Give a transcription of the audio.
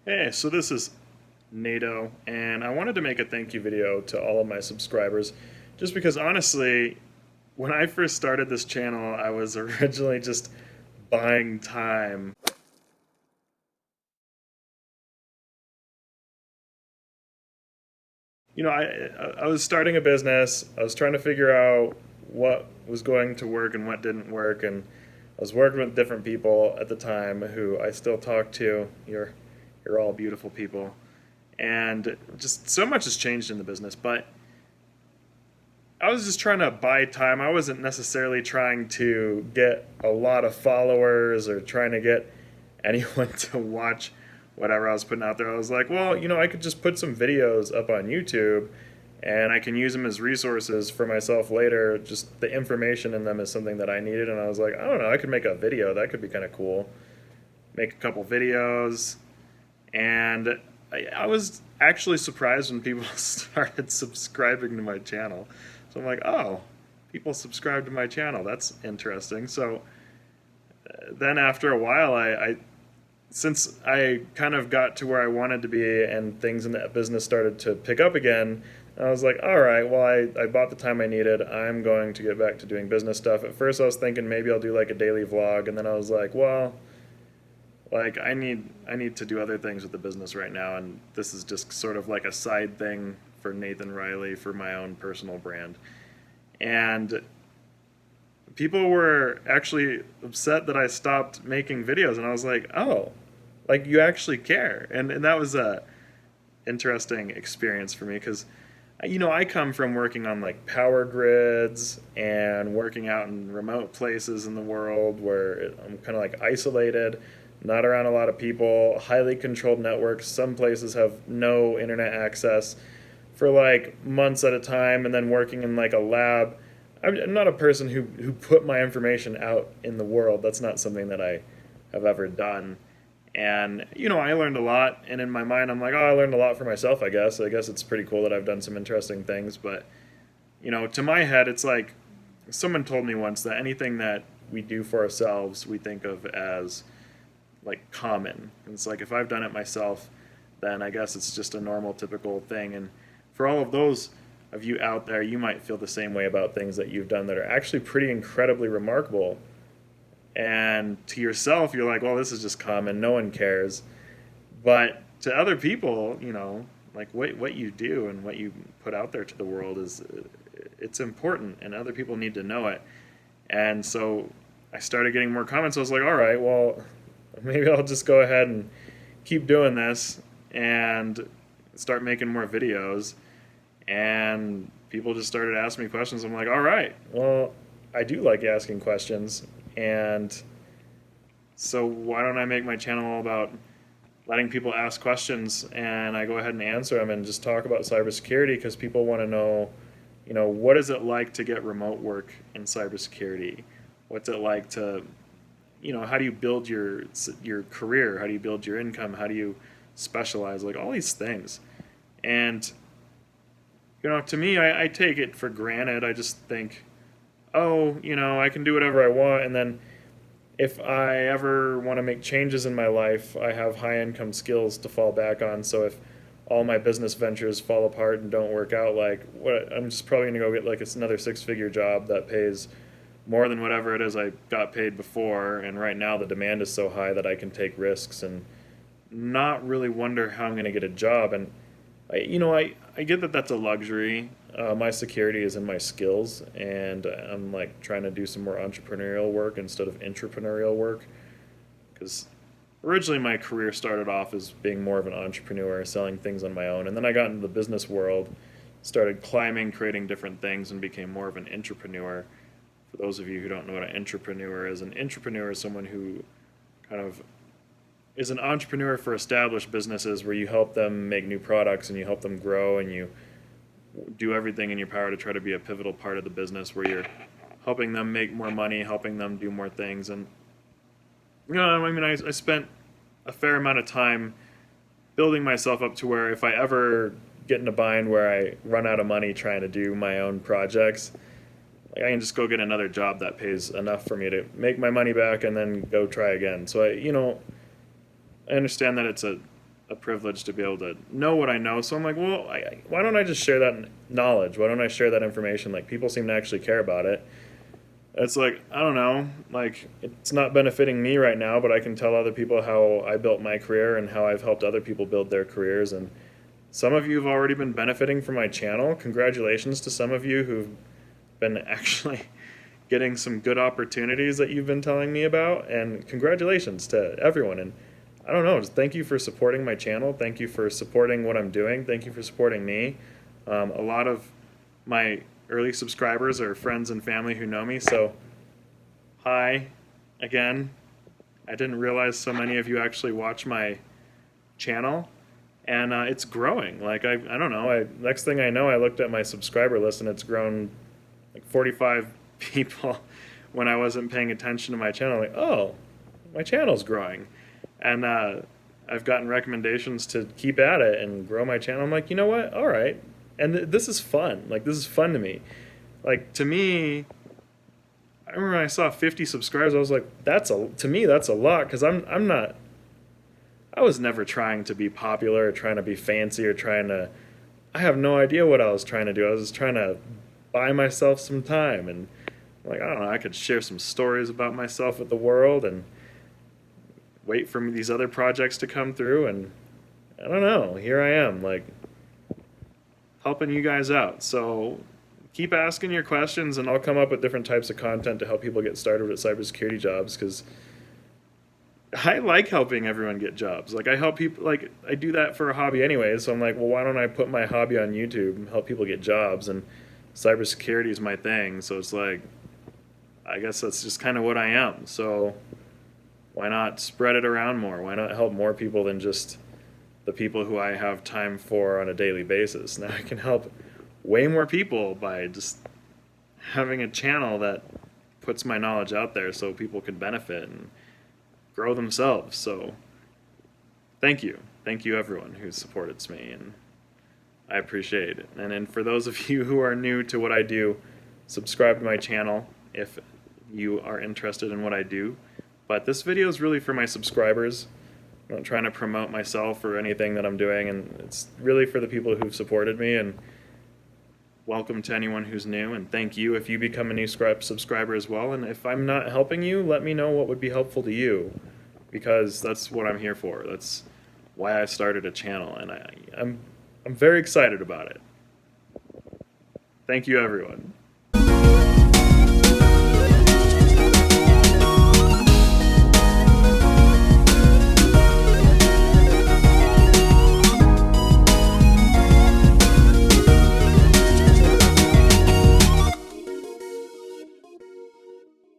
Hey, so this is Nato, and I wanted to make a thank you video to all of my subscribers, just because honestly, when I first started this channel, I was originally just buying time. I was starting a business. I was trying to figure out what was going to work and what didn't work, and I was working with different people at the time who I still talk to. You're all beautiful people, and just so much has changed in the business, but I was just trying to buy time. I wasn't necessarily trying to get a lot of followers or trying to get anyone to watch whatever I was putting out there. I was like, well, I could just put some videos up on YouTube and I can use them as resources for myself later. Just the information in them is something that I needed. And I was like, I don't know, I could make a video. That could be kind of cool. Make a couple videos. And I was actually surprised when people started subscribing to my channel. So I'm like, oh, people subscribe to my channel. That's interesting. So then after a while, since I kind of got to where I wanted to be and things in that business started to pick up again, I was like, all right, well, I bought the time I needed. I'm going to get back to doing business stuff. At first, I was thinking maybe I'll do like a daily vlog, and then I was like, well, like I need to do other things with the business right now, and this is just sort of like a side thing for Nathan Riley for my own personal brand. And people were actually upset that I stopped making videos, and I was like, oh, like you actually care. And that was a interesting experience for me because I come from working on like power grids and working out in remote places in the world where I'm kind of like isolated, not around a lot of people, highly controlled networks. Some places have no internet access for like months at a time, and then working in like a lab. I'm not a person who put my information out in the world. That's not something that I have ever done. And I learned a lot, and in my mind, I'm like, oh, I learned a lot for myself. I guess it's pretty cool that I've done some interesting things. But to my head, it's like someone told me once that anything that we do for ourselves, we think of as like common. And it's like if I've done it myself, then I guess it's just a normal, typical thing. And for all of those of you out there, you might feel the same way about things that you've done that are actually pretty incredibly remarkable. And to yourself, you're like, well, this is just common. No one cares. But to other people, like what you do and what you put out there to the world it's important, and other people need to know it. And so I started getting more comments. I was like, all right, well, maybe I'll just go ahead and keep doing this and start making more videos. And people just started asking me questions. I'm like, all right, well, I do like asking questions. And so why don't I make my channel all about letting people ask questions and I go ahead and answer them and just talk about cybersecurity because people want to know, what is it like to get remote work in cybersecurity? What's it like to, how do you build your career? How do you build your income? How do you specialize? Like all these things. And to me, I take it for granted. I just think, oh, I can do whatever I want, and then if I ever want to make changes in my life, I have high income skills to fall back on. So if all my business ventures fall apart and don't work out, like I'm just probably gonna go get like it's another six-figure job that pays more than whatever it is I got paid before. And right now the demand is so high that I can take risks and not really wonder how I'm gonna get a job. And I get that that's a luxury. My security is in my skills, and I'm like trying to do some more entrepreneurial work instead of intrapreneurial work. Because originally my career started off as being more of an entrepreneur, selling things on my own, and then I got into the business world, started climbing, creating different things, and became more of an entrepreneur. For those of you who don't know what an entrepreneur is, someone who kind of is an entrepreneur for established businesses where you help them make new products and you help them grow and you do everything in your power to try to be a pivotal part of the business where you're helping them make more money, helping them do more things. And, I spent a fair amount of time building myself up to where if I ever get in a bind where I run out of money trying to do my own projects, like I can just go get another job that pays enough for me to make my money back and then go try again. So I understand that it's a a privilege to be able to know what I know. So I'm like, well, why don't I just share that knowledge? Why don't I share that information? Like, people seem to actually care about it. It's like, I don't know, like, it's not benefiting me right now, but I can tell other people how I built my career and how I've helped other people build their careers. And some of you have already been benefiting from my channel. Congratulations to some of you who've been actually getting some good opportunities that you've been telling me about. And congratulations to everyone. And I don't know, just thank you for supporting my channel. Thank you for supporting what I'm doing. Thank you for supporting me. A lot of my early subscribers are friends and family who know me, so hi again. I didn't realize so many of you actually watch my channel, and it's growing. Like, I don't know, next thing I know, I looked at my subscriber list and it's grown like 45 people when I wasn't paying attention to my channel. Like, oh, my channel's growing. And I've gotten recommendations to keep at it and grow my channel. I'm like, you know what? All right. And this is fun. Like, this is fun to me. Like, to me, I remember when I saw 50 subscribers, I was like, to me, that's a lot, because I was never trying to be popular or trying to be fancy or I have no idea what I was trying to do. I was just trying to buy myself some time. And, like, I don't know, I could share some stories about myself with the world and wait for these other projects to come through, and I don't know, here I am, like, helping you guys out. So keep asking your questions, and I'll come up with different types of content to help people get started with cybersecurity jobs, because I like helping everyone get jobs. Like, I help people, like, I do that for a hobby anyway, so I'm like, well, why don't I put my hobby on YouTube and help people get jobs? And cybersecurity is my thing, so it's like, I guess that's just kind of what I am. So why not spread it around more? Why not help more people than just the people who I have time for on a daily basis? Now I can help way more people by just having a channel that puts my knowledge out there so people can benefit and grow themselves. So thank you. Thank you, everyone who supported me, and I appreciate it. And then for those of you who are new to what I do, subscribe to my channel if you are interested in what I do. But this video is really for my subscribers. I'm not trying to promote myself or anything that I'm doing, and it's really for the people who've supported me. And welcome to anyone who's new, and thank you if you become a new subscriber as well. And if I'm not helping you, let me know what would be helpful to you, because that's what I'm here for. That's why I started a channel, and I'm very excited about it. Thank you, everyone.